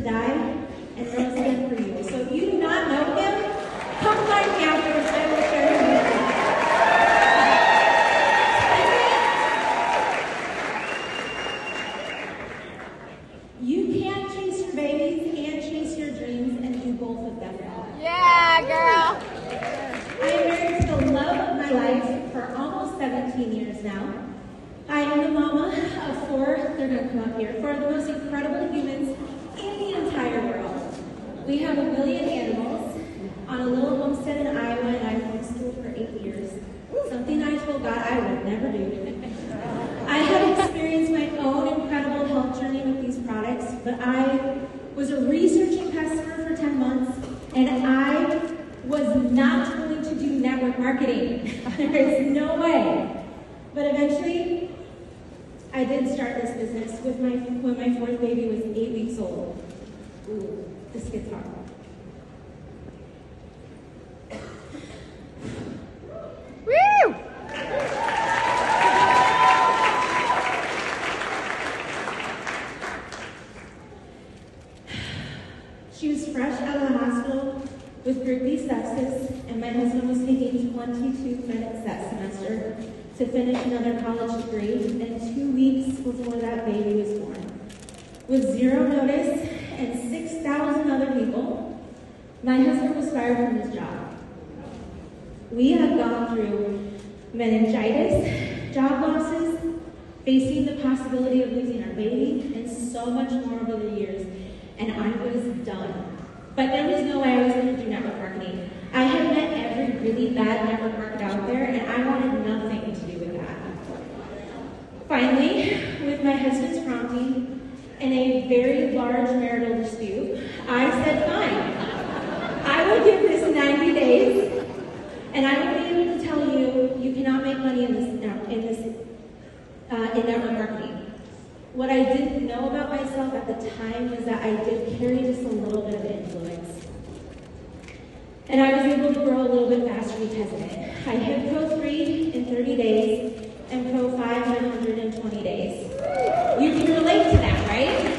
die and rose again for you. So if you do not know him, come find me afterwards. I will share him with you. You can chase your babies and chase your dreams and do both of them well. Yeah, girl. I am married to the love of my life for almost 17 years now. I am the mama of 4, they're going to come up here, 4 of the most incredible humans in the entire world. We have 1 million animals on a little homestead in Iowa, and I homeschooled for 8 years. Something I told God I would never do. I have experienced my own incredible health journey with these products, but I was a researching customer for 10 months, and I was not willing to do network marketing. There is no way. But eventually, I did start this business when my 4th baby was 8 weeks old. Ooh, this gets hard. Woo! She was fresh out of the hospital with group B sepsis, and my husband was taking 22 credits that semester to finish another college degree, and 2 weeks before that baby was born. With 0 notice and 6,000 other people, my husband was fired from his job. We have gone through meningitis, job losses, facing the possibility of losing our baby, and so much more over the years, and I was done. But there was no way I was going to do network marketing. I had met every really bad network marketer out there, and I wanted nothing to do with that. Finally, with my husband's prompting and a very large marital dispute, I said, fine. I will give this 90 days, and I will be able to tell you, you cannot make money in network marketing. What I didn't know about myself at the time was that I did carry just a little bit of influence. And I was able to grow a little bit faster because of it. I hit Pro 3 in 30 days and Pro 5 in 120 days. You can relate to that, right?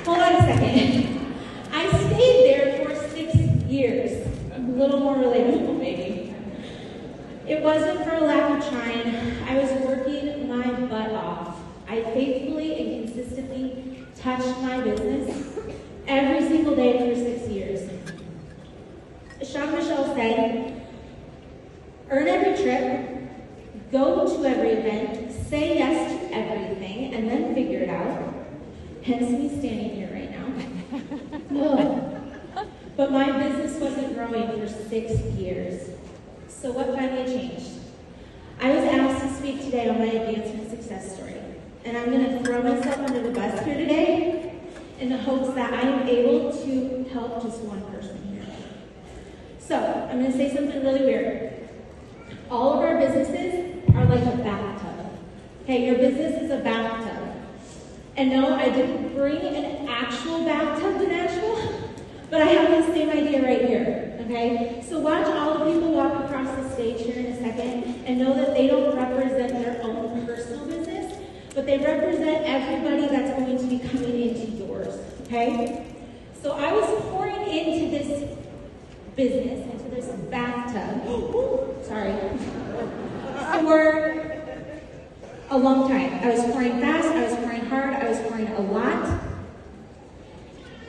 Hold on a second. I stayed there for 6 years. A little more relatable, maybe. It wasn't for a lack of trying. I was working my butt off. I faithfully and consistently touched my business every single day for 6 years. Sean Michelle said, earn every trip, go to every event, say yes to everything, and then figure it out. Hence me standing here right now. But my business wasn't growing for 6 years. So what finally changed? I was asked to speak today on my advancement success story. And I'm going to throw myself under the bus here today in the hopes that I am able to help just one person here. So, I'm going to say something really weird. All of our businesses are like a bathtub. Okay, your business is a bathtub. And no, I didn't bring an actual bathtub to Nashville, but I have the same idea right here. Okay? So watch all the people walk across the stage here in a second and know that they don't represent their own personal business, but they represent everybody that's going to be coming into yours, okay? So I was pouring into this business, into this bathtub, for a long time. I was pouring fast, I was pouring hard, I was pouring a lot.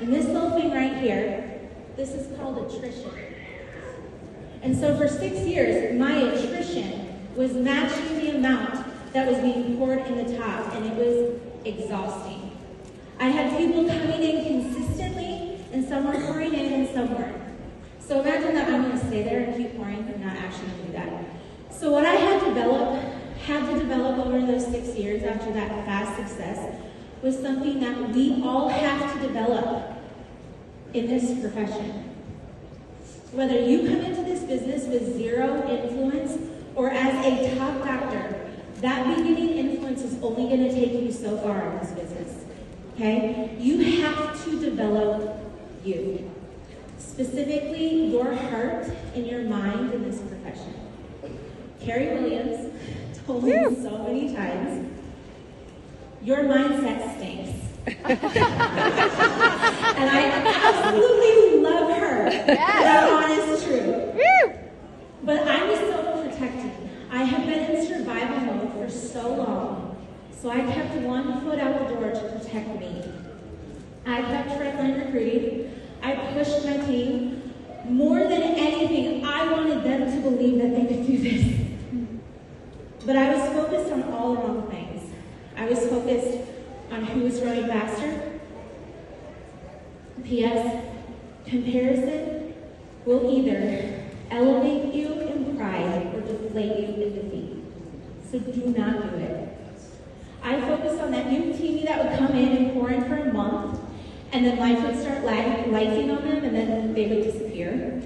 And this little thing right here, this is called attrition. And so for 6 years, my attrition was matching the amount that was being poured in the top, and it was exhausting. I had people coming in consistently, and some were pouring in and some weren't. So imagine that I'm going to stay there and keep pouring, but not actually do that. So what I had to develop over those 6 years after that fast success was something that we all have to develop in this profession. Whether you come into this business with 0 influence or as a top doctor, that beginning influence is only going to take you so far in this business, okay? You have to develop you. Specifically, your heart and your mind in this profession. Carrie Williams told me so many times, your mindset stinks. And That honest truth. Woo! But I'm self-protecting. I have been in survival mode for so long, so I kept one foot out the door to protect me. I kept frontline recruiting. I pushed my team. More than anything, I wanted them to believe that they could do this. But I was focused on all the wrong things. I was focused on who was running faster. P.S. Comparison will either elevate you in pride or deflate you in defeat. So do not do it. I focused on that new teammate that would come in and pour in for a month, and then life would start lighting on them, and then they would disappear.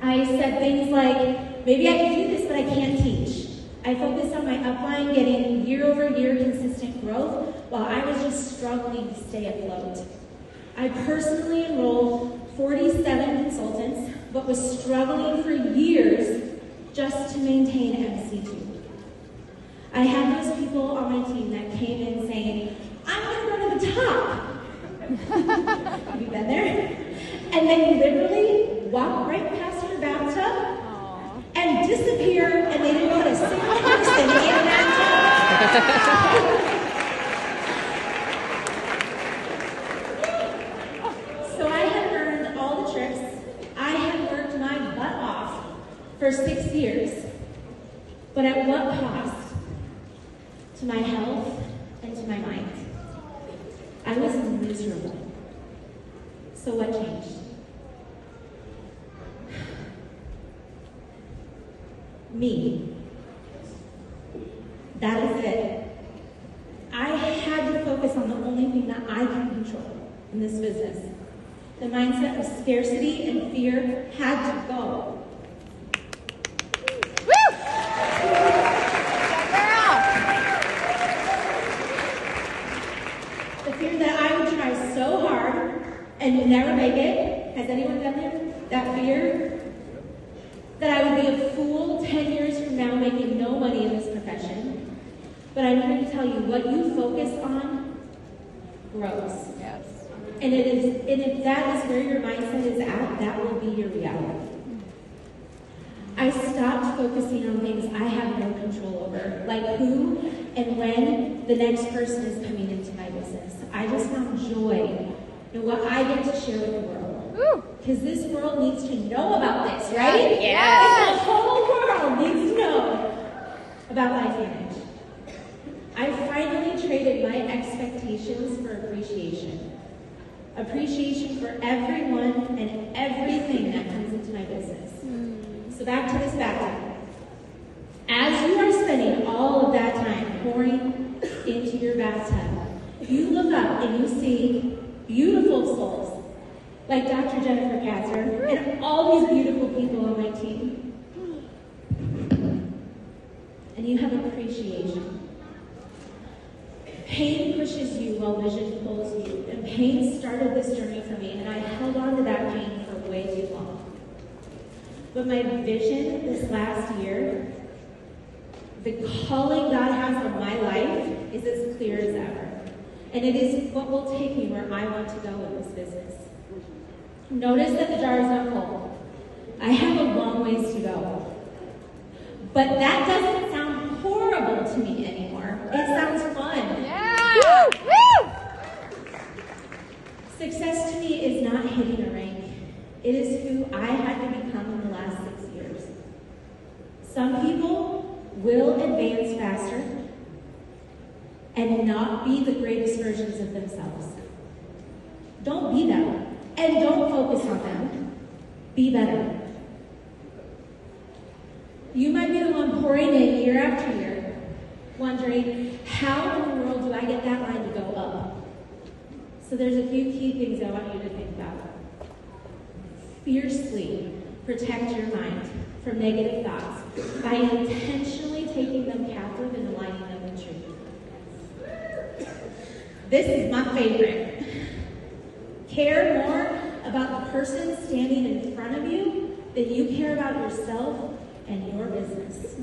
I said things like, maybe I can do this, but I can't teach. I focused on my upline getting year-over-year consistent growth while I was just struggling to stay afloat. I personally enrolled 47 consultants, but was struggling for years just to maintain MC2. I had those people on my team that came in saying, I'm going to go to the top. Have you been there? And they literally walk right past your bathtub and disappear, and they didn't put a single person in that tub. So I had earned all the trips. I had worked my butt off for 6 years. But at what cost? To my health and to my mind. I was miserable. So what changed? Me. That is it. I had to focus on the only thing that I can control in this business. The mindset of scarcity and fear had to go. Woo! The fear that I would try so hard and never make it. Has anyone done that? That fear? That I would be a fool 10 years from now making no money in this profession. But I'm here to tell you, what you focus on grows. Yes. And if that is where your mindset is at, that will be your reality. I stopped focusing on things I have no control over, like who and when the next person is coming into my business. I just found joy in what I get to share with the world. Because this world needs to know about this, right? Yeah. The whole world needs to know about Life Manage. I finally traded my expectations for appreciation. Appreciation for everyone and everything that comes into my business. So back to this bathtub. As you are spending all of that time pouring into your bathtub, you look up and you see beautiful souls like Dr. Jennifer Katzer and all these beautiful people on my team. And you have appreciation. Pain pushes you while vision pulls you. And pain started this journey for me, and I held on to that pain for way too long. But my vision this last year, the calling God has on my life, is as clear as ever. And it is what will take me where I want to go in this business. Notice that the jar is not full. I have a long ways to go. But that doesn't sound horrible to me anymore. It sounds fun. Yeah! Woo! Success to me is not hitting a rank. It is who I had to become in the last 6 years. Some people will advance faster and not be the greatest versions of themselves. Don't be them. And don't focus on them. Be better. You might be the one pouring in year after year, wondering, how in the world do I get that line to go up? So there's a few key things I want you to think about. Fiercely protect your mind from negative thoughts by intentionally taking them captive and aligning them with truth. This is my favorite. Care more about the person standing in front of you than you care about yourself and your business.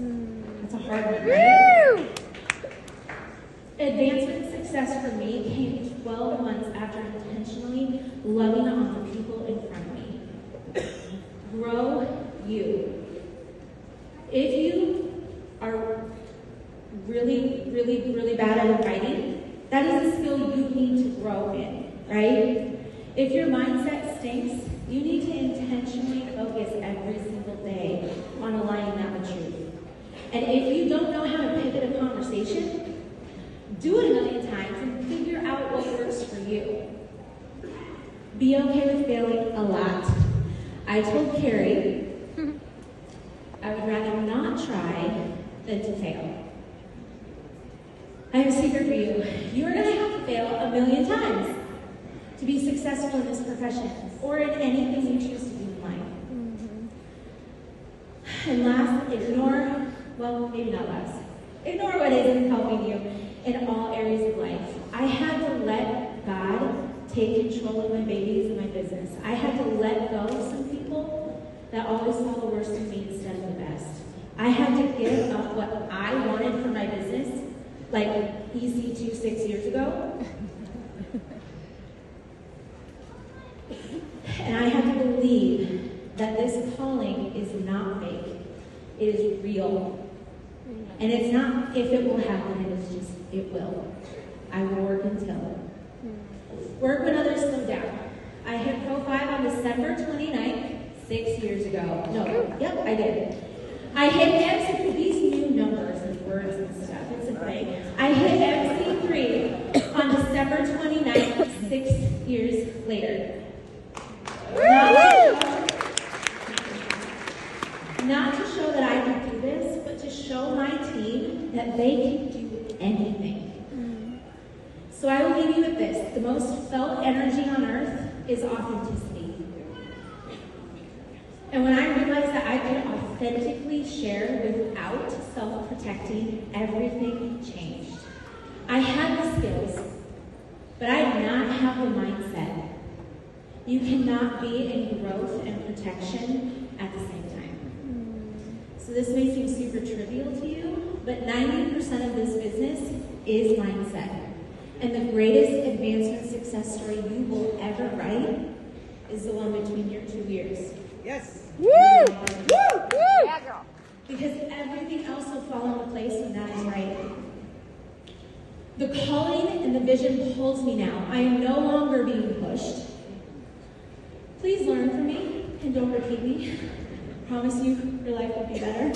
That's a hard one, right? Advancement success for me came 12 months after intentionally loving on the people in front of me. mindset stinks, you need to intentionally focus every single day on aligning that with truth. And if you don't know how to pivot a conversation, do it a million times and figure out what works for you. Be okay with failing a lot. I told Carrie I would rather not try than to fail. I have a secret for you. You are going to have to fail a million times to be successful in this profession or in anything you choose to do in life. And last, maybe not last. Ignore what isn't helping you in all areas of life. I had to let God take control of my babies and my business. I had to let go of some people that always saw the worst in me instead of the best. I had to give up what I wanted for my business, like EC2 6 years ago. And I had to believe that this calling is not fake. It is real. And it's not if it will happen, it is just, it will. I will work until. Work when others slow down. I hit Pro 5 on December 29th, 6 years ago. I did. I hit these new numbers and words and stuff, it's a thing. I hit MC3 on December 29th, 6 years later. Not to show that I can do this, but to show my team that they can do anything. So I will leave you with this. The most felt energy on earth is authenticity. And when I realized that I could authentically share without self-protecting, everything changed. I had the skills, but I did not have the mindset. You cannot be in growth and protection at the same time. So this may seem super trivial to you, but 90% of this business is mindset. And the greatest advancement success story you will ever write is the one between your 2 ears. Yes. Woo! Woo! Woo! Yeah, girl. Because everything else will fall into place when that is right. The calling and the vision pulls me now. I am no longer being pushed. Please learn from me and don't repeat me. I promise you, your life will be better.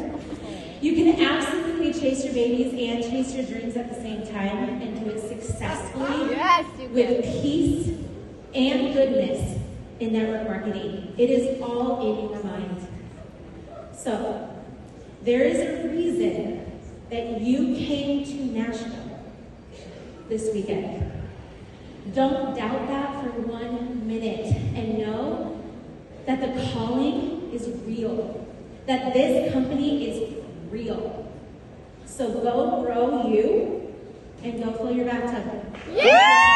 You can absolutely chase your babies and chase your dreams at the same time and do it successfully with peace and goodness in network marketing. It is all in your mind. So, there is a reason that you came to Nashville this weekend. Don't doubt that for 1 minute and know that the calling is real, that this company is real. So go grow you and go fill your bathtub. Yeah!